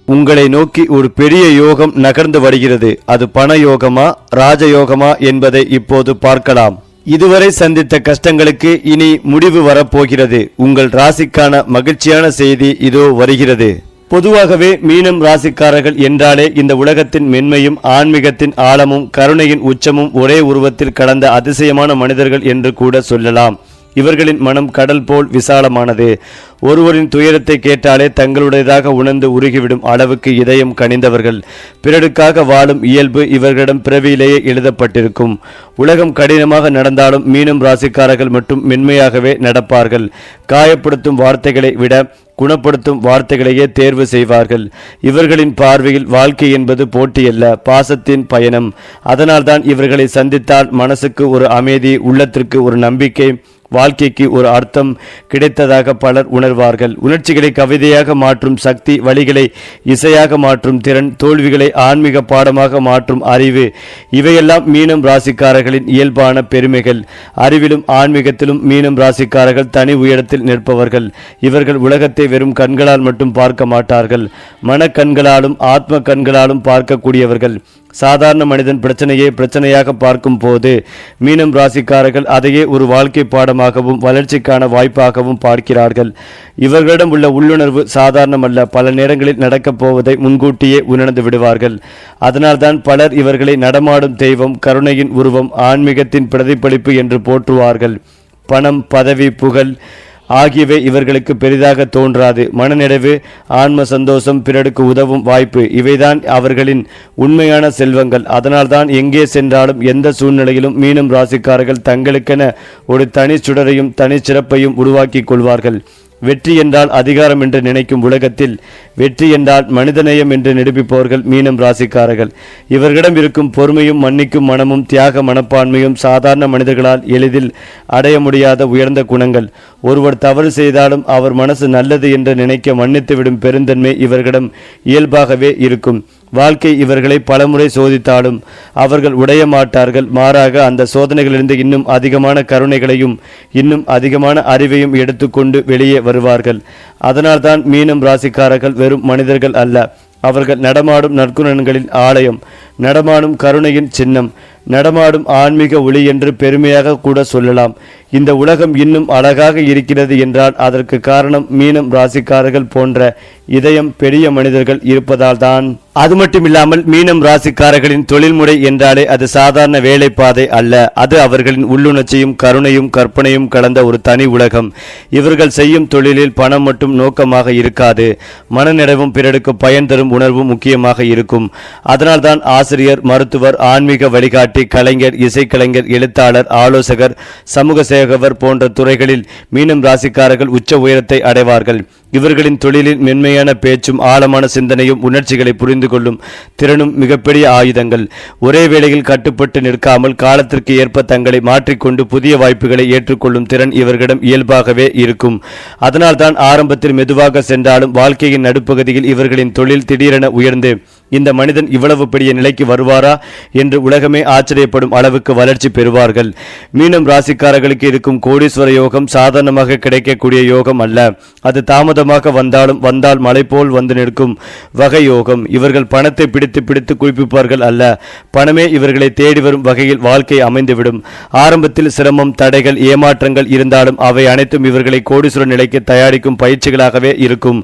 உங்களை நோக்கி ஒரு பெரிய யோகம் நகர்ந்து வருகிறது. அது பண யோகமா, ராஜயோகமா என்பதை இப்போது பார்க்கலாம். இதுவரை சந்தித்த கஷ்டங்களுக்கு இனி முடிவு வரப்போகிறது. உங்கள் ராசிக்கான மகிழ்ச்சியான செய்தி இதோ வருகிறது. பொதுவாகவே மீனம் ராசிக்காரர்கள் என்றாலே இந்த உலகத்தின் மென்மையும் ஆன்மீகத்தின் ஆழமும் கருணையின் உச்சமும் ஒரே உருவத்தில் கலந்த அதிசயமான மனிதர்கள் என்று கூட சொல்லலாம். இவர்களின் மனம் கடல் போல் விசாலமானது. ஒருவரின் துயரத்தை கேட்டாலே தங்களுடையதாக உணர்ந்து உருகிவிடும் அளவுக்கு இதயம் கனிந்தவர்கள். பிறருக்காக வாழும் இயல்பு இவர்களிடம் பிறவியிலேயே எழுதப்பட்டிருக்கும். உலகம் கடினமாக நடந்தாலும் மீனம் ராசிக்காரர்கள் மட்டும் மென்மையாகவே நடப்பார்கள். காயப்படுத்தும் வார்த்தைகளை விட குணப்படுத்தும் வார்த்தைகளையே தேர்வு செய்வார்கள். இவர்களின் பார்வையில் வாழ்க்கை என்பது போட்டியல்ல, பாசத்தின் பயணம். அதனால்தான் இவர்களை சந்தித்தால் மனசுக்கு ஒரு அமைதி, உள்ளத்திற்கு ஒரு நம்பிக்கை, வாழ்க்கைக்கு ஒரு அர்த்தம் கிடைத்ததாக பலர் உணர்வார்கள். உணர்ச்சிகளை கவிதையாக மாற்றும் சக்தி, வழிகளை இசையாக மாற்றும் திறன், தோல்விகளை ஆன்மீக பாடமாக மாற்றும் அறிவு, இவையெல்லாம் மீனம் ராசிக்காரர்களின் இயல்பான பெருமைகள். அறிவிலும் ஆன்மீகத்திலும் மீனம் ராசிக்காரர்கள் தனி உயரத்தில் நிற்பவர்கள். இவர்கள் உலகத்தை வெறும் கண்களால் மட்டும் பார்க்க மாட்டார்கள், மனக்கண்களாலும் ஆத்ம கண்களாலும் பார்க்கக்கூடியவர்கள். சாதாரண மனிதன் பிரச்சனையை பிரச்சனையாக பார்க்கும் போது மீனம் ராசிக்காரர்கள் அதையே ஒரு வாழ்க்கை பாடமாகவும் வளர்ச்சிக்கான வாய்ப்பாகவும் பார்க்கிறார்கள். இவர்களிடம் உள்ள உள்ளுணர்வு சாதாரணமல்ல. பல நேரங்களில் நடக்கப் போவதை முன்கூட்டியே உணர்ந்து விடுவார்கள். அதனால்தான் பலர் இவர்களை நடமாடும் தெய்வம், கருணையின் உருவம், ஆன்மீகத்தின் பிரதிபலிப்பு என்று போற்றுவார்கள். பணம், பதவி, புகழ் ஆகியவை இவர்களுக்கு பெரிதாக தோன்றாது. மனநிறைவு, ஆன்ம சந்தோஷம், பிறருக்கு உதவும் வாய்ப்பு, இவைதான் அவர்களின் உண்மையான செல்வங்கள். அதனால்தான் எங்கே சென்றாலும் எந்த சூழ்நிலையிலும் மீனம் ராசிக்காரர்கள் தங்களுக்கென ஒரு தனி சுடரையும் தனி சிறப்பையும் உருவாக்கி கொள்வார்கள். வெற்றி என்றால் அதிகாரம் என்று நினைக்கும் உலகத்தில் வெற்றி என்றால் மனிதநேயம் என்று நிரூபிப்பவர்கள் மீனம் ராசிக்காரர்கள். இவர்களிடம் இருக்கும் பொறுமையும் மன்னிக்கும் மனமும் தியாக மனப்பான்மையும் சாதாரண மனிதர்களால் எளிதில் அடைய முடியாத உயர்ந்த குணங்கள். ஒருவர் தவறு செய்தாலும் அவர் மனசு நல்லது என்று நினைக்க மன்னித்துவிடும் பெருந்தன்மை இவர்களிடம் இயல்பாகவே இருக்கும். வாழ்க்கை இவர்களை பலமுறை சோதித்தாலும் அவர்கள் உடைய மாட்டார்கள். மாறாக அந்த சோதனைகளிலிருந்து இன்னும் அதிகமான கருணைகளையும் இன்னும் அதிகமான அறிவையும் எடுத்துக்கொண்டு வெளியே வருவார்கள். அதனால்தான் மீனம் ராசிக்காரர்கள் வெறும் மனிதர்கள் அல்ல, அவர்கள் நடமாடும் நற்குணங்களின் ஆலயம், நடமாடும் கருணையின் சின்னம், நடமாடும் ஆன்மீக ஒளி என்று பெருமையாக கூட சொல்லலாம். இந்த உலகம் இன்னும் அழகாக இருக்கிறது என்றால் அதற்கு காரணம் மீனம் ராசிக்காரர்கள் போன்ற இதயம் பெரிய மனிதர்கள் இருப்பதால் தான். அது மட்டுமில்லாமல் மீனம் ராசிக்காரர்களின் தொழில்முறை என்றாலே அது சாதாரண வேலைப்பாதை அல்ல. அது அவர்களின் உள்ளுணர்ச்சியும் கருணையும் கற்பனையும் கலந்த ஒரு தனி உலகம். இவர்கள் செய்யும் தொழிலில் பணம் மட்டும் நோக்கமாக இருக்காது, மனநிறைவும் பிறருக்கு பயன் தரும் உணர்வும் முக்கியமாக இருக்கும். அதனால்தான் ஆசிரியர், மருத்துவர், ஆன்மீக வழிகாட்டி, கலைஞர், இசைக்கலைஞர், எழுத்தாளர், ஆலோசகர், சமூக சேவகர் போன்ற துறைகளில் மீனம் ராசிக்காரர்கள் உச்ச உயரத்தை அடைவார்கள். இவர்களின் தொழிலில் மென்மையான பேச்சும் ஆழமான சிந்தனையும் உணர்ச்சிகளை புரிந்து கொள்ளும் திறனும் மிகப்பெரிய ஆயுதங்கள். ஒரே வேளையில் கட்டுப்பட்டு நிற்காமல் காலத்திற்கு ஏற்ப தங்களை மாற்றிக்கொண்டு புதிய வாய்ப்புகளை ஏற்றுக்கொள்ளும் திறன் இவர்களிடம் இயல்பாகவே இருக்கும். அதனால்தான் ஆரம்பத்தில் மெதுவாக சென்றாலும் வாழ்க்கையின் நடுப்பகுதியில் இவர்களின் தொழில் திடீரென உயர்ந்து இந்த மனிதன் இவ்வளவு பெரிய நிலைக்கு வருவாரா என்று உலகமே ஆச்சரியப்படும் அளவுக்கு வளர்ச்சி பெறுவார்கள். மீனம் ராசிக்காரர்களுக்கு இருக்கும் கோடீஸ்வர யோகம் சாதாரணமாக கிடைக்கக்கூடிய யோகம் அல்ல. அது தாமதமாக வந்தால் மலை போல் வந்து நிற்கும் வகை யோகம். இவர்கள் பணத்தை பிடித்து குவிப்பார்கள் அல்ல, பணமே இவர்களை தேடி வரும் வகையில் வாழ்க்கை அமைந்துவிடும். ஆரம்பத்தில் சிரமம், தடைகள், ஏமாற்றங்கள் இருந்தாலும் அவை அனைத்தும் இவர்களை கோடீஸ்வர நிலைக்கு தயாரிக்கும் பயிற்சிகளாகவே இருக்கும்.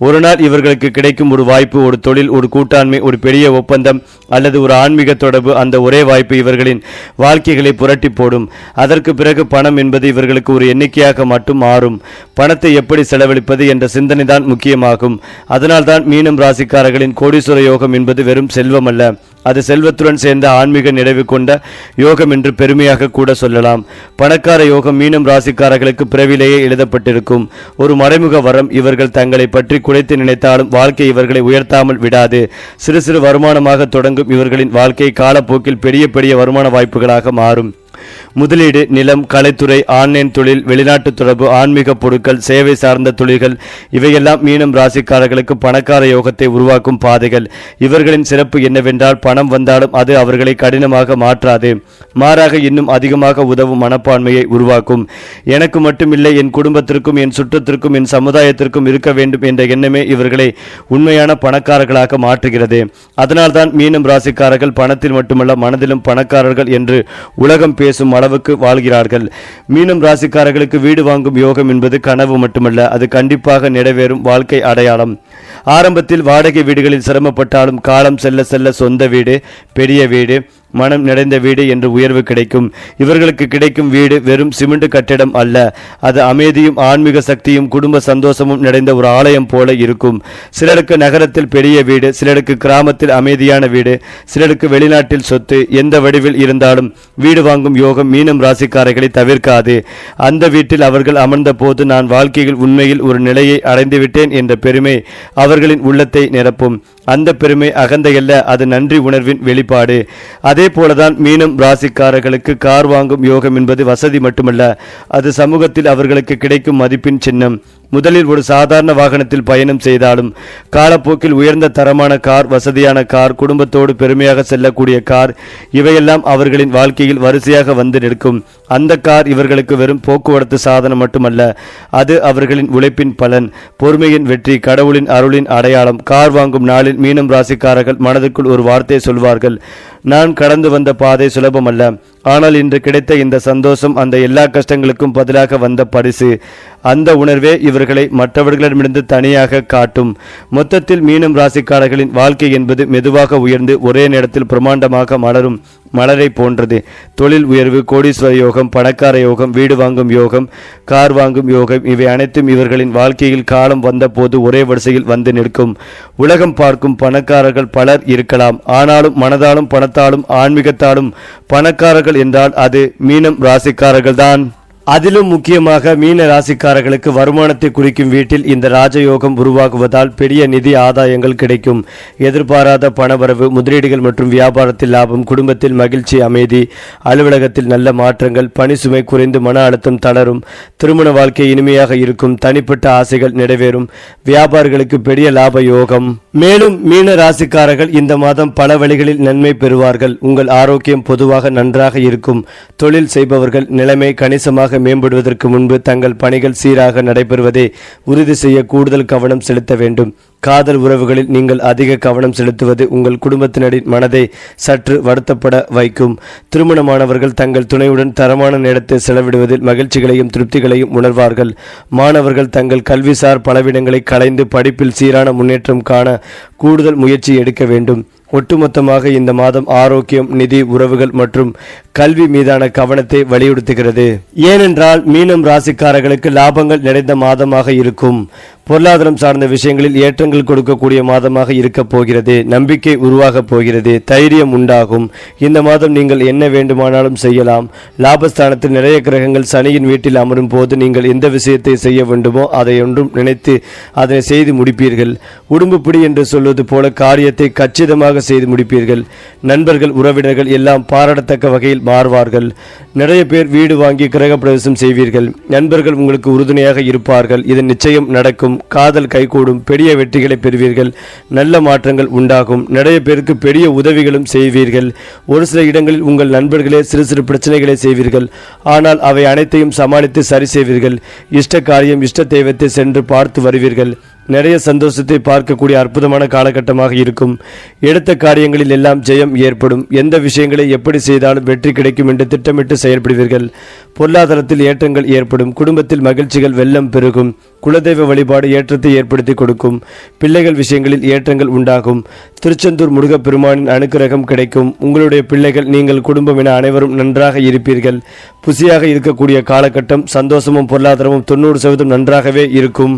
ஒரு நாள் இவர்களுக்கு கிடைக்கும் ஒரு வாய்ப்பு, ஒரு தொழில், ஒரு கூட்டாண்மை, ஒரு பெரிய ஒப்பந்தம் அல்லது ஒரு ஆன்மீக தொடர்பு, அந்த ஒரே வாய்ப்பு இவர்களின் வாழ்க்கைகளை புரட்டி போடும். அதற்கு பிறகு பணம் என்பது இவர்களுக்கு ஒரு எண்ணிக்கையாக மட்டும் மாறும். பணத்தை எப்படி செலவழிப்பது என்ற சிந்தனை தான் முக்கியமாகும். அதனால்தான் மீனம் ராசிக்காரர்களின் கோடீஸ்வர யோகம் என்பது வெறும் செல்வம் அல்ல, அது செல்வத்துடன் சேர்ந்த ஆன்மீக நிறைவு கொண்ட யோகம் என்று பெருமையாக கூட சொல்லலாம். பணக்கார யோகம் மீனம் ராசிக்காரர்களுக்கு பிறவிலேயே எழுதப்பட்டிருக்கும் ஒரு மறைமுக வரம். இவர்கள் தங்களை பற்றி குறைத்து நினைத்தாலும் வாழ்க்கை இவர்களை உயர்த்தாமல் விடாது. சிறு சிறு வருமானமாக தொடங்கும் இவர்களின் வாழ்க்கை காலப்போக்கில் பெரிய பெரிய வருமான வாய்ப்புகளாக மாறும். முதலீடு, நிலம், கலைத்துறை, ஆன்லைன் தொழில், வெளிநாட்டு தொடர்பு, ஆன்மீக பொருட்கள், சேவை சார்ந்த தொழில்கள் இவையெல்லாம் மீனம் ராசிக்காரர்களுக்கு பணக்கார யோகத்தை உருவாக்கும் பாதைகள். இவர்களின் சிறப்பு என்னவென்றால், பணம் வந்தாலும் அது அவர்களை கடினமாக மாற்றாது, மாறாக இன்னும் அதிகமாக உதவும் மனப்பான்மையை உருவாக்கும். எனக்கு மட்டுமில்லை, என் குடும்பத்திற்கும், என் சுற்றத்திற்கும், என் சமுதாயத்திற்கும் இருக்க வேண்டும் என்ற எண்ணமே இவர்களை உண்மையான பணக்காரர்களாக மாற்றுகிறது. அதனால்தான் மீனம் ராசிக்காரர்கள் பணத்தில் மட்டுமல்ல மனதிலும் பணக்காரர்கள் என்று உலகம் பேசும் அளவுக்கு வாழ்கிறார்கள். மீனம் ராசிக்காரர்களுக்கு வீடு வாங்கும் யோகம் என்பது கனவு மட்டுமல்ல, அது கண்டிப்பாக நிறைவேறும் வாழ்க்கை அடையாளம். ஆரம்பத்தில் வாடகை வீடுகளில் சிரமப்பட்டாலும் காலம் செல்ல செல்ல சொந்த வீடு, பெரிய வீடு, மனம் நிறைந்த வீடு என்று உயர்வு கிடைக்கும். இவர்களுக்கு கிடைக்கும் வீடு வெறும் சிமெண்ட் கட்டிடம் அல்ல, அது அமைதியும் ஆன்மீக சக்தியும் குடும்ப சந்தோஷமும் நிறைந்த ஒரு ஆலயம் போல இருக்கும். சிலருக்கு நகரத்தில் பெரிய வீடு, சிலருக்கு கிராமத்தில் அமைதியான வீடு, சிலருக்கு வெளிநாட்டில் சொத்து. எந்த வடிவில் இருந்தாலும் வீடு வாங்கும் யோகம் மீனம் ராசிக்காரர்களை தவிர்க்காது. அந்த வீட்டில் அவர்கள் அமர்ந்த போது நான் வாழ்க்கையில் உண்மையில் ஒரு நிலையை அடைந்துவிட்டேன் என்ற பெருமை அவர்களின் உள்ளத்தை நிரப்பும். அந்த பெருமை அகந்தையல்ல, அது நன்றி உணர்வின் வெளிப்பாடு. அதே போலதான் மீனம் ராசிக்காரர்களுக்கு கார் வாங்கும் யோகம் என்பது வசதி மட்டுமல்ல, அது சமூகத்தில் அவர்களுக்கு கிடைக்கும் மதிப்பின் சின்னம். முதலில் ஒரு சாதாரண வாகனத்தில் பயணம் செய்தாலும் காலப்போக்கில் உயர்ந்த தரமான கார், வசதியான கார், குடும்பத்தோடு பெருமையாக செல்லக்கூடிய கார், இவையெல்லாம் அவர்களின் வாழ்க்கையில் வரிசையாக வந்து நிற்கும். அந்த கார் இவர்களுக்கு வெறும் போக்குவரத்து சாதனம் மட்டுமல்ல, அது அவர்களின் உழைப்பின் பலன், பொறுமையின் வெற்றி, கடவுளின் அருளின் அடையாளம். கார் வாங்கும் நாளில் மீனம் ராசிக்காரர்கள் மனதுக்குள் ஒரு வார்த்தை சொல்வார்கள், நான் கடந்து வந்த பாதை சுலபமல்ல, ஆனால் இன்று கிடைத்த இந்த சந்தோஷம் அந்த எல்லா கஷ்டங்களுக்கும் பதிலாக வந்த பரிசு. அந்த உணர்வே இவர்களை மற்றவர்களிடமிருந்து தனியாக காட்டும். மொத்தத்தில் மீனம் ராசிக்காரர்களின் வாழ்க்கை என்பது மெதுவாக உயர்ந்து ஒரே நேரத்தில் பிரமாண்டமாக மலரும் மலரை போன்றது. தொழில் உயர்வு, கோடீஸ்வர யோகம், பணக்கார யோகம், வீடு வாங்கும் யோகம், கார் வாங்கும் யோகம், இவை அனைத்தும் இவர்களின் வாழ்க்கையில் காலம் வந்த போது ஒரே வரிசையில் வந்து நிற்கும். உலகம் பார்க்கும் பணக்காரர்கள் பலர் இருக்கலாம், ஆனாலும் மனதாலும் பணத்தாலும் ஆன்மீகத்தாலும் பணக்காரர்கள் என்றால் அது மீனம் ராசிக்காரர்கள் தான். அதிலும் முக்கியமாக மீன ராசிக்காரர்களுக்கு வருமானத்தை குறிக்கும் வீட்டில் இந்த ராஜயோகம் உருவாகுவதால் பெரிய நிதி ஆதாயங்கள் கிடைக்கும். எதிர்பாராத பணவரவு, முதலீடுகள் மற்றும் வியாபாரத்தில் லாபம், குடும்பத்தில் மகிழ்ச்சி, அமைதி, அலுவலகத்தில் நல்ல மாற்றங்கள், பணி சுமை குறைந்து மன அழுத்தம் தளரும், திருமண வாழ்க்கை இனிமையாக இருக்கும், தனிப்பட்ட ஆசைகள் நிறைவேறும், வியாபாரிகளுக்கு பெரிய லாப யோகம். மேலும் மீன ராசிக்காரர்கள் இந்த மாதம் பல வழிகளில் நன்மை பெறுவார்கள். உங்கள் ஆரோக்கியம் பொதுவாக நன்றாக இருக்கும். தொழில் செய்பவர்கள் நிலைமை கணிசமாக மேம்படுவதற்கு முன்பு தங்கள் பணிகள் சீராக நடைபெறுவதை உறுதி செய்ய கூடுதல் கவனம் செலுத்த வேண்டும். காதல் உறவுகளில் நீங்கள் அதிக கவனம் செலுத்துவது உங்கள் குடும்பத்தினரின் மனதை சற்று வருத்தப்பட வைக்கும். திருமணமானவர்கள் தங்கள் துணையுடன் தரமான நேரத்தை செலவிடுவதில் மகிழ்ச்சிகளையும் திருப்திகளையும் உணர்வார்கள். மாணவர்கள் தங்கள் கல்விசார் பலவீனங்களை களைந்து படிப்பில் சீரான முன்னேற்றம் காண கூடுதல் முயற்சி எடுக்க வேண்டும். ஒட்டுமொத்தமாக இந்த மாதம் ஆரோக்கியம், நிதி, உறவுகள் மற்றும் கல்வி மீதான கவனத்தை வலியுறுத்துகிறது. ஏனென்றால் மீனம் ராசிக்காரர்களுக்கு லாபங்கள் நிறைந்த மாதமாக இருக்கும். பொருளாதாரம் சார்ந்த விஷயங்களில் ஏற்றங்கள் கொடுக்கக்கூடிய மாதமாக இருக்க போகிறது. நம்பிக்கை உருவாக போகிறது. தைரியம் உண்டாகும். இந்த மாதம் நீங்கள் என்ன வேண்டுமானாலும் செய்யலாம். லாபஸ்தானத்தில் நிறைய கிரகங்கள் சனியின் வீட்டில் அமரும் போது நீங்கள் எந்த விஷயத்தை செய்ய வேண்டுமோ அதை ஒன்றும் நினைத்து அதனை செய்து முடிப்பீர்கள். உடும்பு பிடி என்று சொல்வது போல காரியத்தை கச்சிதமாக செய்து முடிப்பீர்கள். நண்பர்கள், உறவினர்கள் எல்லாம் பாராட்டத்தக்க வகையில் மாறுவார்கள். நிறைய பேர் வீடு வாங்கி கிரக பிரவேசம் செய்வீர்கள். நண்பர்கள் உங்களுக்கு உறுதுணையாக இருப்பார்கள். இது நிச்சயம் நடக்கும். காதல் கைகூடும். பெரிய வெற்றிகளை பெறுவீர்கள். நல்ல மாற்றங்கள் உண்டாகும். நிறைய பேருக்கு பெரிய உதவிகளும் செய்வீர்கள். ஒரு சில இடங்களில் உங்கள் நண்பர்களே சிறு சிறு பிரச்சனைகளை செய்வீர்கள். ஆனால் அவை அனைத்தையும் சமாளித்து சரி செய்வீர்கள். இஷ்ட காரியம், இஷ்ட தெய்வத்தை சென்று பார்த்து வருவீர்கள். நிறைய சந்தோஷத்தை பார்க்கக்கூடிய அற்புதமான காலகட்டமாக இருக்கும். எடுத்த காரியங்களில் எல்லாம் ஜெயம் ஏற்படும். எந்த விஷயங்களை எப்படி செய்தாலும் வெற்றி கிடைக்கும் என்று திட்டமிட்டு செயல்படுவீர்கள். பொருளாதாரத்தில் ஏற்றங்கள் ஏற்படும். குடும்பத்தில் மகிழ்ச்சிகள் வெள்ளம் பெருகும். குலதெய்வ வழிபாடு ஏற்றத்தை ஏற்படுத்தி கொடுக்கும். பிள்ளைகள் விஷயங்களில் ஏற்றங்கள் உண்டாகும். திருச்செந்தூர் முருகப்பெருமானின் அனுக்கிரகம் கிடைக்கும். உங்களுடைய பிள்ளைகள், நீங்கள், குடும்பம் என அனைவரும் நன்றாக இருப்பீர்கள். புசியாக இருக்கக்கூடிய காலகட்டம். சந்தோஷமும் பொருளாதாரமும் 90% நன்றாகவே இருக்கும்.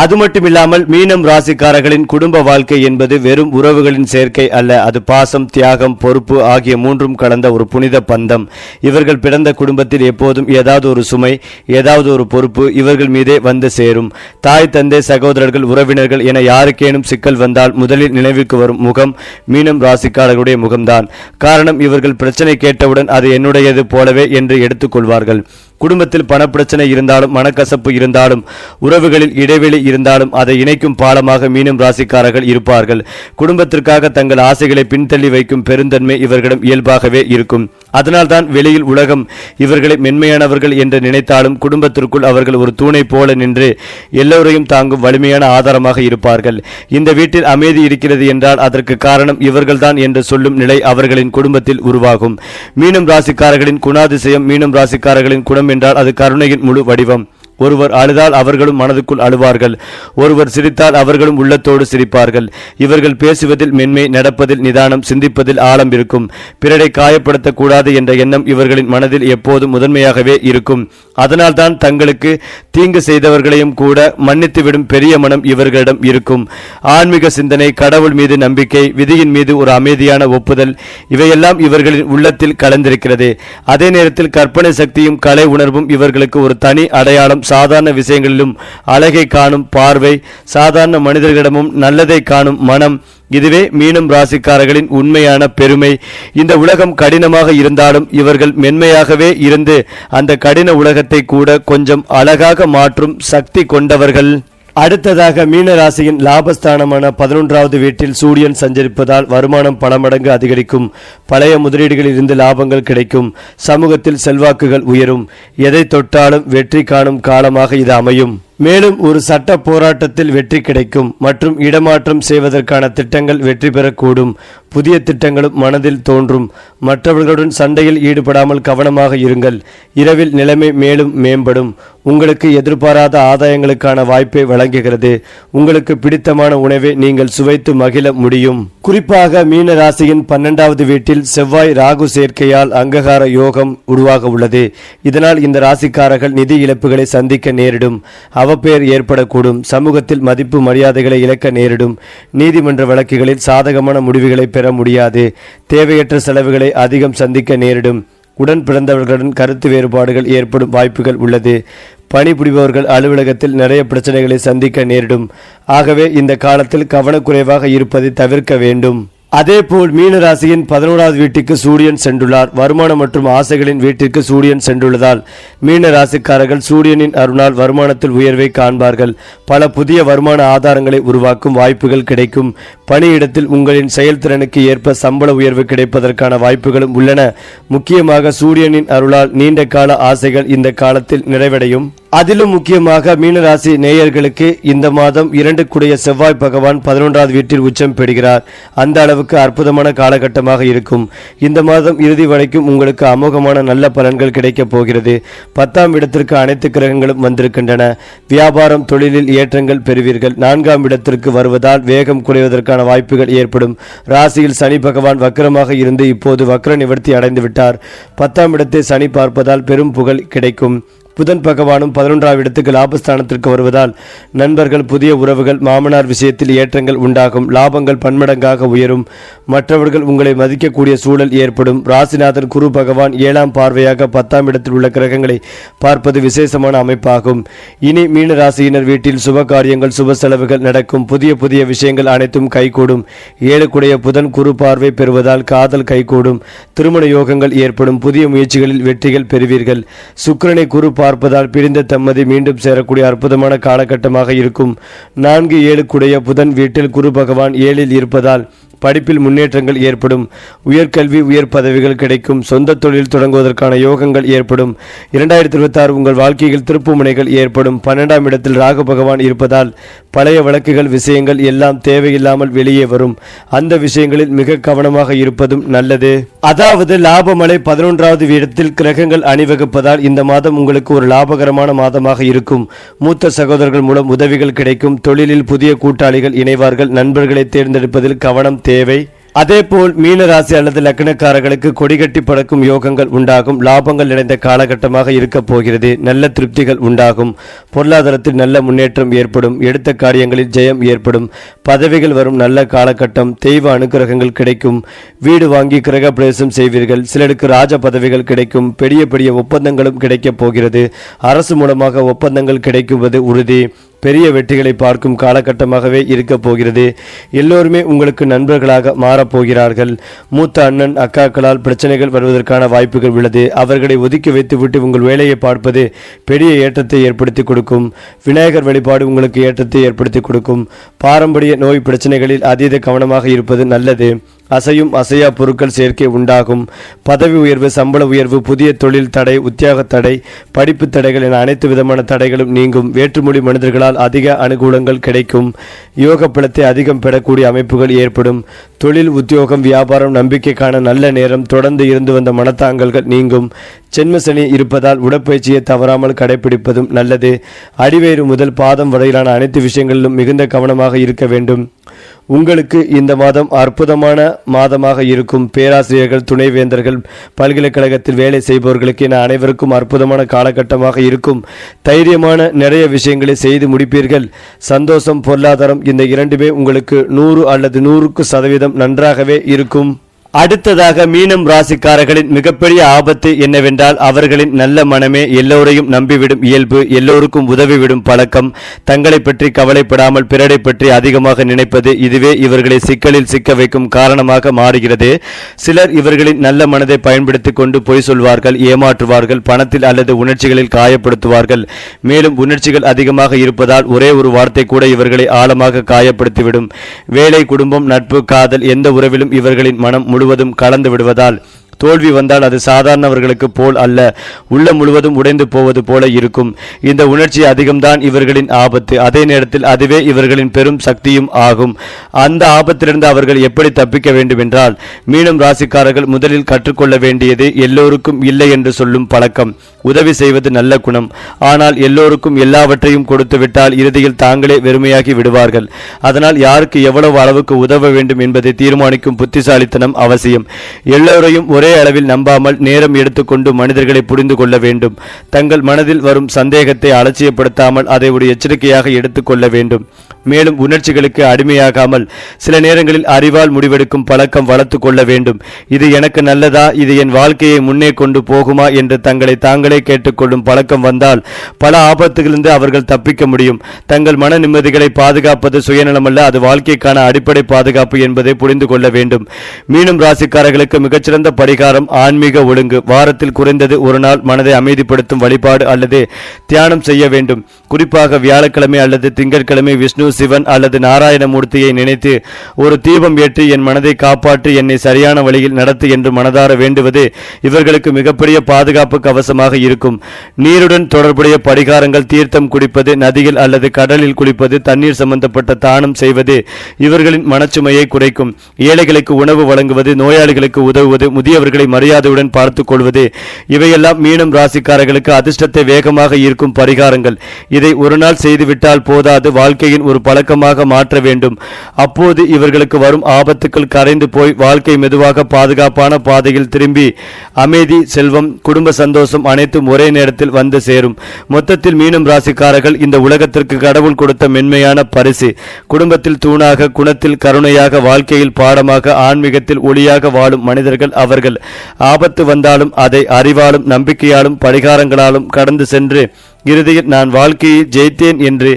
அது மட்டுமில்லாமல் மீனம் ராசிக்காரர்களின் குடும்ப வாழ்க்கை என்பது வெறும் உறவுகளின் சேர்க்கை அல்ல. அது பாசம், தியாகம், பொறுப்பு ஆகிய மூன்றும் கலந்த ஒரு புனித பந்தம். இவர்கள் பிறந்த குடும்பத்தில் எப்போதும் ஏதாவது ஒரு சுமை, ஏதாவது ஒரு பொறுப்பு இவர்கள் மீதே வந்து சேரும். தாய், தந்தை, சகோதரர்கள், உறவினர்கள் என யாருக்கேனும் சிக்கல் வந்தால் முதலில் நினைவுக்கு வரும் முகம் மீனம் ராசிக்காரர்களுடைய முகம்தான். காரணம், இவர்கள் பிரச்சனை கேட்டவுடன் அது என்னுடையது போலவே என்று எடுத்துக்கொள்வார்கள். குடும்பத்தில் பணப்பிரச்சனை இருந்தாலும், மனக்கசப்பு இருந்தாலும், உறவுகளில் இடைவெளி இருந்தாலும் அதை இணைக்கும் பாலமாக மீனம் ராசிக்காரர்கள் இருப்பார்கள். குடும்பத்திற்காக தங்கள் ஆசைகளை பின்தள்ளி வைக்கும் பெருந்தன்மை இவர்களிடம் இயல்பாகவே இருக்கும். அதனால்தான் வெளியில் உலகம் இவர்களை மென்மையானவர்கள் என்று நினைத்தாலும் குடும்பத்திற்குள் அவர்கள் ஒரு தூணை போல நின்று எல்லோரையும் தாங்கும் வலிமையான ஆதாரமாக இருப்பார்கள். இந்த வீட்டில் அமைதி இருக்கிறது என்றால் அதற்கு காரணம் இவர்கள்தான் என்று சொல்லும் நிலை அவர்களின் குடும்பத்தில் உருவாகும். மீனம் ராசிக்காரர்களின் குணாதிசயம். மீனம் ராசிக்காரர்களின் குணம் என்றால் அது கருணையின் முழு வடிவம். ஒருவர் அழுதால் அவர்களும் மனதுக்குள் அழுவார்கள். ஒருவர் சிரித்தால் அவர்களும் உள்ளத்தோடு சிரிப்பார்கள். இவர்கள் பேசுவதில் மென்மை, நடப்பதில் நிதானம், சிந்திப்பதில் ஆழம் இருக்கும். பிறரை காயப்படுத்தக்கூடாது என்ற எண்ணம் இவர்களின் மனதில் எப்போதும் முதன்மையாகவே இருக்கும். அதனால்தான் தங்களுக்கு தீங்கு செய்தவர்களையும் கூட மன்னித்துவிடும் பெரிய மனம் இவர்களிடம் இருக்கும். ஆன்மீக சிந்தனை, கடவுள் மீது நம்பிக்கை, விதியின் மீது ஒரு அமைதியான ஒப்புதல் இவையெல்லாம் இவர்களின் உள்ளத்தில் கலந்திருக்கிறது. அதே நேரத்தில் கற்பனை சக்தியும் கலை உணர்வும் இவர்களுக்கு ஒரு தனி அடையாளம். சாதாரண விஷயங்களிலும் அழகை காணும் பார்வை, சாதாரண மனிதர்களிடமும் நல்லதை காணும் மனம், இதுவே மீனம் ராசிக்காரர்களின் உண்மையான பெருமை. இந்த உலகம் கடினமாக இருந்தாலும் இவர்கள் மென்மையாகவே இருந்து அந்த கடின உலகத்தை கூட கொஞ்சம் அழகாக மாற்றும் சக்தி கொண்டவர்கள். அடுத்ததாக மீன ராசியின் லாபஸ்தானமான 11வது வீட்டில் சூரியன் சஞ்சரிப்பதால் வருமானம் பல மடங்கு அதிகரிக்கும். பழைய முதலீடுகளில் இருந்து லாபங்கள் கிடைக்கும். சமூகத்தில் செல்வாக்குகள் உயரும். எதை தொட்டாலும் வெற்றி காணும் காலமாக இது அமையும். மேலும் ஒரு சட்ட போராட்டத்தில் வெற்றி கிடைக்கும் மற்றும் இடமாற்றம் செய்வதற்கான திட்டங்கள் வெற்றி பெறக்கூடும். புதிய திட்டங்களும் மனதில் தோன்றும். மற்றவர்களுடன் சண்டையில் ஈடுபடாமல் கவனமாக இருங்கள். இரவில் நிலைமை மேலும் மேம்படும். உங்களுக்கு எதிர்பாராத ஆதாயங்களுக்கான வாய்ப்பை வழங்குகிறது. உங்களுக்கு பிடித்தமான உணவை நீங்கள் சுவைத்து மகிழ முடியும். குறிப்பாக மீன ராசியின் 12வது வீட்டில் செவ்வாய் ராகு சேர்க்கையால் அங்ககார யோகம் உருவாக உள்ளது. இதனால் இந்த ராசிக்காரர்கள் நிதி இழப்புகளை சந்திக்க நேரிடும். அவப்பெயர் ஏற்படக்கூடும். சமூகத்தில் மதிப்பு மரியாதைகளை இழக்க நேரிடும். நீதிமன்ற வழக்குகளில் சாதகமான முடிவுகளை பெற முடியாது. தேவையற்ற செலவுகளை அதிகம் சந்திக்க நேரிடும். உடன் பிறந்தவர்களுடன் கருத்து வேறுபாடுகள் ஏற்படும் வாய்ப்புகள் உள்ளது. பணிபுரிபவர்கள் அலுவலகத்தில் நிறைய பிரச்சனைகளை சந்திக்க நேரிடும். ஆகவே இந்த காலத்தில் கவனக்குறைவாக இருப்பதை தவிர்க்க வேண்டும். அதேபோல் மீன ராசியின் 11வது வீட்டுக்கு சூரியன் சென்றுள்ளார். வருமானம் மற்றும் ஆசைகளின் வீட்டிற்கு சூரியன் சென்றுள்ளதால் மீன ராசிக்காரர்கள் சூரியனின் அருளால் வருமானத்தில் உயர்வை காண்பார்கள். பல புதிய வருமான ஆதாரங்களை உருவாக்கும் வாய்ப்புகள் கிடைக்கும். பணியிடத்தில் உங்களின் செயல்திறனுக்கு ஏற்ப சம்பள உயர்வு கிடைப்பதற்கான வாய்ப்புகளும் உள்ளன. முக்கியமாக சூரியனின் அருளால் நீண்ட கால ஆசைகள் இந்த காலத்தில் நிறைவடையும். அதிலும் முக்கியமாக மீனராசி நேயர்களுக்கு இந்த மாதம் 2 கூடிய செவ்வாய் பகவான் 11வது வீட்டில் உச்சம் பெறுகிறார். அந்த அளவுக்கு அற்புதமான காலகட்டமாக இருக்கும். இந்த மாதம் இறுதி வரைக்கும் உங்களுக்கு அமோகமான நல்ல பலன்கள் கிடைக்கப் போகிறது. 10ஆம் இடத்திற்கு அனைத்து கிரகங்களும் வந்திருக்கின்றன. வியாபாரம், தொழிலில் ஏற்றங்கள் பெறுவீர்கள். 4ஆம் இடத்திற்கு வருவதால் வேகம் குறைவதற்கான வாய்ப்புகள் ஏற்படும். ராசியில் சனி பகவான் வக்ரமாக இருந்து இப்போது வக்ர நிவர்த்தி அடைந்து விட்டார். 10ஆம் இடத்தை சனி பார்ப்பதால் பெரும் புகழ் கிடைக்கும். புதன் பகவானும் 11ஆம் இடத்துக்கு லாபஸ்தானத்திற்கு வருவதால் நண்பர்கள், புதிய உறவுகள், மாமனார் விஷயத்தில் ஏற்றங்கள் உண்டாகும். லாபங்கள் பன்மடங்காக உயரும். மற்றவர்கள் உங்களை மதிக்கக்கூடிய சூழல் ஏற்படும். ராசிநாதன் குரு பகவான் 7ஆம் பார்வையாக 10ஆம் இடத்தில் உள்ள கிரகங்களை பார்ப்பது விசேஷமான அமைப்பாகும். இனி மீன ராசியினர் வீட்டில் சுப காரியங்கள், சுப செலவுகள் நடக்கும். புதிய விஷயங்கள் அனைத்தும் கைகூடும். 7 கூடிய புதன் குரு பார்வை பெறுவதால் காதல் கைகூடும். திருமண யோகங்கள் ஏற்படும். புதிய முயற்சிகளில் வெற்றிகள் பெறுவீர்கள். சுக்கிரனை குரு பார்ப்பதால் பிரிந்த தம்மதி மீண்டும் சேரக்கூடிய அற்புதமான காலகட்டமாக இருக்கும். 4-7 கூடிய புதன் வீட்டில் குரு பகவான் 7இல் இருப்பதால் படிப்பில் முன்னேற்றங்கள் ஏற்படும். உயர்கல்வி, உயர் பதவிகள் கிடைக்கும். சொந்த தொழில் தொடங்குவதற்கான யோகங்கள் ஏற்படும். 2026 உங்கள் வாழ்க்கையில் திருப்புமுனைகள் ஏற்படும். 12ஆம் இடத்தில் ராகு பகவான் இருப்பதால் பழைய வழக்குகள், விஷயங்கள் எல்லாம் தேவையில்லாமல் வெளியே வரும். அந்த விஷயங்களில் மிக கவனமாக இருப்பதும் நல்லது. அதாவது லாபமலை 11வது வீடத்தில் கிரகங்கள் அணிவகுப்பதால் இந்த மாதம் உங்களுக்கு ஒரு லாபகரமான மாதமாக இருக்கும். மூத்த சகோதரர்கள் மூலம் உதவிகள் கிடைக்கும். தொழிலில் புதிய கூட்டாளிகள் இணைவார்கள். நண்பர்களை தேர்ந்தெடுப்பதில் கவனம் தேவை. அதேபோல் மீன ராசி அல்லது லக்னக்காரர்களுக்கு கொடிகட்டி பறக்கும் யோகங்கள் உண்டாகும். லாபங்கள் நிறைந்த காலகட்டமாக இருக்க போகிறது. நல்ல திருப்திகள் உண்டாகும். பொருளாதாரத்தில் நல்ல முன்னேற்றம் ஏற்படும். எடுத்த காரியங்களில் ஜெயம் ஏற்படும். பதவிகள் வரும் நல்ல காலகட்டம். தெய்வ அனுகிரகங்கள் கிடைக்கும். வீடு வாங்கி கிரக பிரவேசம் செய்வீர்கள். சிலருக்கு ராஜ பதவிகள் கிடைக்கும். பெரிய பெரிய ஒப்பந்தங்களும் கிடைக்கப் போகிறது. அரசு மூலமாக ஒப்பந்தங்கள் கிடைக்குவது உறுதி. பெரிய வெற்றிகளை பார்க்கும் காலகட்டமாகவே இருக்க போகிறது. எல்லோருமே உங்களுக்கு நண்பர்களாக மாறப்போகிறார்கள். மூத்த அண்ணன் அக்காக்களால் பிரச்சனைகள் வருவதற்கான வாய்ப்புகள் உள்ளது. அவர்களை ஒதுக்கி வைத்துவிட்டு உங்கள் வேலையை பார்ப்பது பெரிய ஏற்றத்தை ஏற்படுத்தி கொடுக்கும். விநாயகர் வழிபாடு உங்களுக்கு ஏற்றத்தை ஏற்படுத்தி கொடுக்கும். பாரம்பரிய நோய் பிரச்சனைகளில் அதீத கவனமாக இருப்பது நல்லது. அசையும் அசையா பொருட்கள் சேர்க்கை உண்டாகும். பதவி உயர்வு, சம்பள உயர்வு, புதிய தொழில் தடை, உத்தியோக தடை, படிப்பு தடைகள் என அனைத்து விதமான தடைகளும் நீங்கும். வேற்றுமொழி மனிதர்களால் அதிக அனுகூலங்கள் கிடைக்கும். யோக பலத்தை அதிகம் பெறக்கூடிய அமைப்புகள் ஏற்படும். தொழில், உத்தியோகம், வியாபாரம், நம்பிக்கைக்கான நல்ல நேரம். தொடர்ந்து இருந்து வந்த மனத்தாங்கல்கள் நீங்கும். ஜென்மசனி இருப்பதால் உடற்பயிற்சியை தவறாமல் கடைபிடிப்பதும் நல்லது. அடிவயிறு முதல் பாதம் வரையிலான அனைத்து விஷயங்களிலும் மிகுந்த கவனமாக இருக்க வேண்டும். உங்களுக்கு இந்த மாதம் அற்புதமான மாதமாக இருக்கும். பேராசிரியர்கள், துணைவேந்தர்கள், பல்கலைக்கழகத்தில் வேலை செய்பவர்களுக்கு என அனைவருக்கும் அற்புதமான காலகட்டமாக இருக்கும். தைரியமான நிறைய விஷயங்களை செய்து முடிப்பீர்கள். சந்தோஷம், பொருளாதாரம் இந்த இரண்டுமே உங்களுக்கு 100 அல்லது 100% நன்றாகவே இருக்கும். அடுத்ததாக மீனம் ராசிக்காரர்களின் மிகப்பெரிய ஆபத்து என்னவென்றால் அவர்களின் நல்ல மனமே எல்லோரையும் நம்பிவிடும் இயல்பு, எல்லோருக்கும் உதவிவிடும் பழக்கம், தங்களை பற்றி கவலைப்படாமல் பிறரை பற்றி அதிகமாக நினைப்பது. இதுவே இவர்களை சிக்கலில் சிக்க வைக்கும் காரணமாக மாறுகிறது. சிலர் இவர்களின் நல்ல மனதை பயன்படுத்திக் கொண்டு பொய் சொல்வார்கள், ஏமாற்றுவார்கள், பணத்தில் அல்லது உணர்ச்சிகளில் காயப்படுத்துவார்கள். மேலும் உணர்ச்சிகள் அதிகமாக இருப்பதால் ஒரே ஒரு வார்த்தை கூட இவர்களை ஆழமாக காயப்படுத்திவிடும். வேலை, குடும்பம், நட்பு, காதல் எந்த உறவிலும் இவர்களின் மனம் முழுவதும் கலந்து விடுவதால் தோல்வி வந்தால் அது சாதாரணவர்களுக்கு போல் அல்ல, உள்ள முழுவதும் உடைந்து போவது போல இருக்கும். இந்த உணர்ச்சி அதிகம்தான் இவர்களின் ஆபத்து. அதே நேரத்தில் அதுவே இவர்களின் பெரும் சக்தியும் ஆகும். அந்த ஆபத்திலிருந்து அவர்கள் எப்படி தப்பிக்க வேண்டும் என்றால், மீனம் ராசிக்காரர்கள் முதலில் கற்றுக்கொள்ள வேண்டியது எல்லோருக்கும் இல்லை என்று சொல்லும் பழக்கம். உதவி செய்வது நல்ல குணம். ஆனால் எல்லோருக்கும் எல்லாவற்றையும் கொடுத்து விட்டால் இறுதியில் தாங்களே வெறுமையாகி விடுவார்கள். அதனால் யாருக்கு எவ்வளவு அளவுக்கு உதவ வேண்டும் என்பதை தீர்மானிக்கும் புத்திசாலித்தனம் அவசியம். எல்லோரையும் ஒரே அளவில் நம்பாமல் நேரம் எடுத்துக்கொண்டு மனிதர்களை புரிந்து கொள்ள வேண்டும். தங்கள் மனதில் வரும் சந்தேகத்தை அலட்சியப்படுத்தாமல் அதை ஒரு எச்சரிக்கையாக எடுத்துக்கொள்ள வேண்டும். மேலும் உணர்ச்சிகளுக்கு அடிமையாகாமல் சில நேரங்களில் அறிவால் முடிவெடுக்கும் பழக்கம் வளர்த்து கொள்ள வேண்டும். இது எனக்கு நல்லதா, இது என் வாழ்க்கையை முன்னே கொண்டு போகுமா என்று தங்களை தாங்களே கேட்டுக்கொள்ளும் பழக்கம் வந்தால் பல ஆபத்துகளிலிருந்து அவர்கள் தப்பிக்க முடியும். தங்கள் மன நிம்மதிகளை பாதுகாப்பது சுயநலமல்ல, அது வாழ்க்கைக்கான அடிப்படை பாதுகாப்பு என்பதை புரிந்து கொள்ள வேண்டும். மீனம் ராசிக்காரர்களுக்கு மிகச்சிறந்த பரிகாரம் ஆன்மீக ஒழுங்கு. வாரத்தில் குறைந்தது ஒரு நாள் மனதை அமைதிப்படுத்தும் வழிபாடு அல்லது தியானம் செய்ய வேண்டும். குறிப்பாக வியாழக்கிழமை அல்லது திங்கட்கிழமை விஷ்ணு, சிவன் அல்லது நாராயணமூர்த்தியை நினைத்து ஒரு தீபம் ஏற்றி என் மனதை காப்பாற்றி என்னை சரியான வழியில் நடத்து என்று மனதார வேண்டுவது இவர்களுக்கு மிகப்பெரிய பாதுகாப்பு கவசமாக இருக்கும். நீருடன் தொடர்புடைய பரிகாரங்கள் தீர்த்தம் குடிப்பது, நதியில் அல்லது கடலில் குளிப்பது, தண்ணீர் சம்பந்தப்பட்ட தானம் செய்வது இவர்களின் மனச்சுமையை குறைக்கும். ஏழைகளுக்கு உணவு வழங்குவது, நோயாளிகளுக்கு உதவுவது, முதியவர்களை மரியாதையுடன் பார்த்துக் கொள்வது இவையெல்லாம் மீனம் ராசிக்காரர்களுக்கு அதிர்ஷ்டத்தை வேகமாக ஈர்க்கும் பரிகாரங்கள். இதை ஒரு நாள் செய்துவிட்டால் போதாது, வாழ்க்கையின் ஒரு பழக்கமாக மாற்ற வேண்டும். அப்போது இவர்களுக்கு வரும் ஆபத்துக்கள் கரைந்து போய் வாழ்க்கை மெதுவாக பாதுகாப்பான பாதையில் திரும்பி அமைதி, செல்வம், குடும்ப சந்தோஷம் அனைத்தும் ஒரே நேரத்தில் வந்து சேரும். மொத்தத்தில் மீனம் ராசிக்காரர்கள் இந்த உலகத்திற்கு கடவுள் கொடுத்த மென்மையான பரிசு. குடும்பத்தில் தூணாக, குணத்தில் கருணையாக, வாழ்க்கையில் பாடமாக, ஆன்மீகத்தில் ஒளியாக வாழும் மனிதர்கள் அவர்கள். ஆபத்து வந்தாலும் அதை அறிவாலும் நம்பிக்கையாலும் பரிகாரங்களாலும் கடந்து சென்று இறுதியில் நான் வாழ்க்கையை ஜெயித்தேன் என்று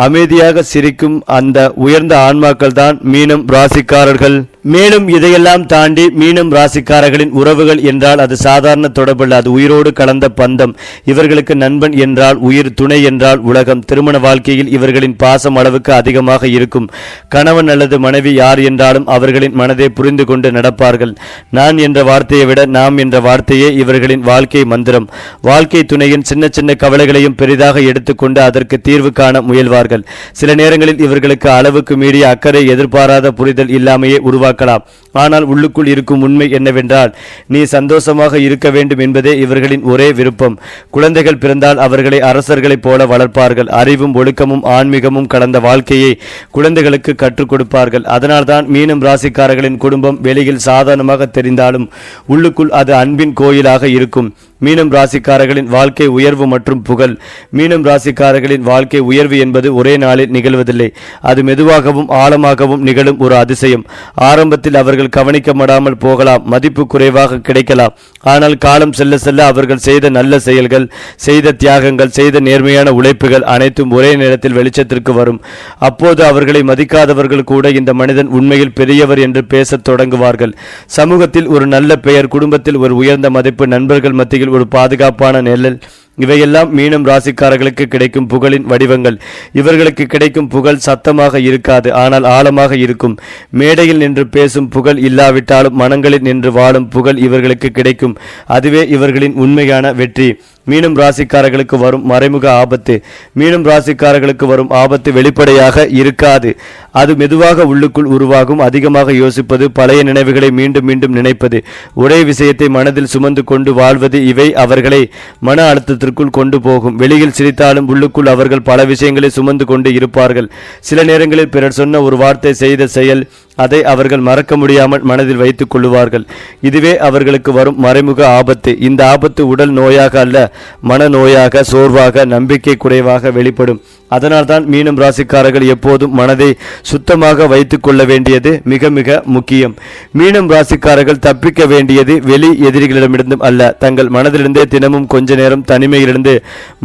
அமைதியாக சிரிக்கும் அந்த உயர்ந்த ஆன்மாக்கள் தான் மீனம் ராசிக்காரர்கள். மேலும் இதையெல்லாம் தாண்டி மீனம் ராசிக்காரர்களின் உறவுகள் என்றால் அது சாதாரண தொடர்பல்ல, அது உயிரோடு கலந்த பந்தம். இவர்களுக்கு நண்பன் என்றால் உயிர், துணை என்றால் உலகம். திருமண வாழ்க்கையில் இவர்களின் பாசம் அளவுக்கு அதிகமாக இருக்கும். கணவன் அல்லது மனைவி யார் என்றாலும் அவர்களின் மனதை புரிந்து கொண்டு நடப்பார்கள். நான் என்ற வார்த்தையை விட நாம் என்ற வார்த்தையே இவர்களின் வாழ்க்கை மந்திரம். வாழ்க்கை துணையின் சின்ன சின்ன கவலைகளையும் பெரிதாக எடுத்துக்கொண்டு அதற்கு தீர்வு காண முயல்வார்கள். சில நேரங்களில் இவர்களுக்கு அளவுக்கு மீறிய அக்கறை, எதிர்பாராத புரிதல் இல்லாமையே உருவாகும். எதிர்பார்க்கலாம். ஆனால் உள்ளுக்குள் இருக்கும் உண்மை என்னவென்றால் நீ சந்தோஷமாக இருக்க வேண்டும் என்பதே இவர்களின் ஒரே விருப்பம். குழந்தைகள் பிறந்தால் அவர்களை அரசர்களைப் போல வளர்ப்பார்கள். அறிவும் ஒழுக்கமும் ஆன்மீகமும் கடந்த வாழ்க்கையை குழந்தைகளுக்கு கற்றுக் கொடுப்பார்கள். அதனால்தான் மீனம் ராசிக்காரர்களின் குடும்பம் வெளியில் சாதாரணமாக தெரிந்தாலும் உள்ளுக்குள் அது அன்பின் கோயிலாக இருக்கும். மீனம் ராசிக்காரர்களின் வாழ்க்கை உயர்வு மற்றும் புகழ். மீனம் ராசிக்காரர்களின் வாழ்க்கை உயர்வு என்பது ஒரே நாளில் நிகழ்வதில்லை. அது மெதுவாகவும் ஆழமாகவும் நிகழும் ஒரு அதிசயம். ஆரம்பத்தில் அவர்கள் கவனிக்கப்படாமல் போகலாம், மதிப்பு குறைவாக கிடைக்கலாம். ஆனால் காலம் செல்ல செல்ல அவர்கள் செய்த நல்ல செயல்கள், செய்த தியாகங்கள், செய்த நேர்மையான உழைப்புகள் அனைத்தும் ஒரே நேரத்தில் வெளிச்சத்திற்கு வரும். அப்போது அவர்களை மதிக்காதவர்கள் கூட இந்த மனிதன் உண்மையில் பெரியவர் என்று பேசத் தொடங்குவார்கள். சமூகத்தில் ஒரு நல்ல பெயர், குடும்பத்தில் ஒரு உயர்ந்த மதிப்பு, நண்பர்கள் மத்தியில் ஒரு பாதுகாப்பான நிழல், இவையெல்லாம் மீனம் ராசிக்காரர்களுக்கு கிடைக்கும் புகழின் வடிவங்கள். இவர்களுக்கு கிடைக்கும் புகழ் சத்தமாக இருக்காது, ஆனால் ஆழமாக இருக்கும். மேடையில் நின்று பேசும் புகழ் இல்லாவிட்டாலும் மனங்களில் நின்று வாழும் புகழ் இவர்களுக்கு கிடைக்கும். அதுவே இவர்களின் உண்மையான வெற்றி. மீனம் ராசிக்காரர்களுக்கு வரும் மறைமுக ஆபத்து. மீனம் ராசிக்காரர்களுக்கு வரும் ஆபத்து வெளிப்படையாக இருக்காது. அது மெதுவாக உள்ளுக்குள் உருவாகும். அதிகமாக யோசிப்பது, பழைய நினைவுகளை மீண்டும் மீண்டும் நினைப்பது, ஒரே விஷயத்தை மனதில் சுமந்து கொண்டு வாழ்வது, இவை அவர்களை மன அழுத்தத்திற்குள் கொண்டு போகும். வெளியில் சிரித்தாலும் உள்ளுக்குள் அவர்கள் பல விஷயங்களை சுமந்து கொண்டு இருப்பார்கள். சில நேரங்களில் பிறர் சொன்ன ஒரு வார்த்தை, செய்த செயல், அதை அவர்கள் மறக்க முடியாமல் மனதில் வைத்துக் கொள்ளுவார்கள். இதுவே அவர்களுக்கு வரும் மறைமுக ஆபத்து. இந்த ஆபத்து உடல் நோயாக அல்ல, மன நோயாக, சோர்வாக, நம்பிக்கை குறைவாக வெளிப்படும். அதனால்தான் மீனம் ராசிக்காரர்கள் எப்போதும் மனதை சுத்தமாக வைத்துக் கொள்ள வேண்டியது மிக மிக முக்கியம். மீனம் ராசிக்காரர்கள் தப்பிக்க வேண்டியது வெளி எதிரிகளிடமிருந்தும் அல்ல, தங்கள் மனதிலிருந்தே தினமும் கொஞ்ச நேரம் தனிமையிலிருந்து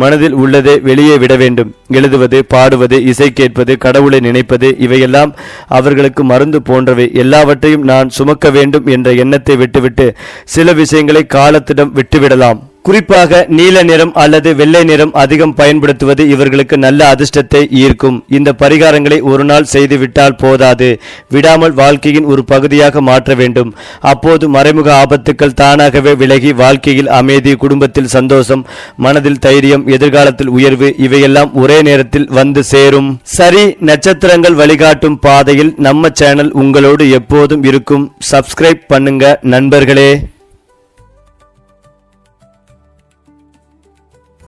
மனதில் உள்ளதை வெளியே விட வேண்டும். எழுதுவது, பாடுவது, இசை கேட்பது, கடவுளை நினைப்பது, இவையெல்லாம் அவர்களுக்கு மருந்து போன்றவை. எல்லாவற்றையும் நான் சுமக்க வேண்டும் என்ற எண்ணத்தை விட்டுவிட்டு சில விஷயங்களை காலத்திடம் விட்டுவிடலாம். குறிப்பாக நீல நிறம் அல்லது வெள்ளை நிறம் அதிகம் பயன்படுத்துவது இவர்களுக்கு நல்ல அதிர்ஷ்டத்தை ஈர்க்கும். இந்த பரிகாரங்களை ஒரு நாள் செய்து விட்டால் போதாது, விடாமல் வாழ்க்கையின் ஒரு பகுதியாக மாற்ற வேண்டும். அப்போது மறைமுக ஆபத்துக்கள் தானாகவே விலகி வாழ்க்கையில் அமைதி, குடும்பத்தில் சந்தோஷம், மனதில் தைரியம், எதிர்காலத்தில் உயர்வு, இவையெல்லாம் ஒரே நேரத்தில் வந்து சேரும். சரி, நட்சத்திரங்கள் வழிகாட்டும் பாதையில் நம்ம சேனல் உங்களோடு எப்போதும் இருக்கும். சப்ஸ்கிரைப் பண்ணுங்க நண்பர்களே.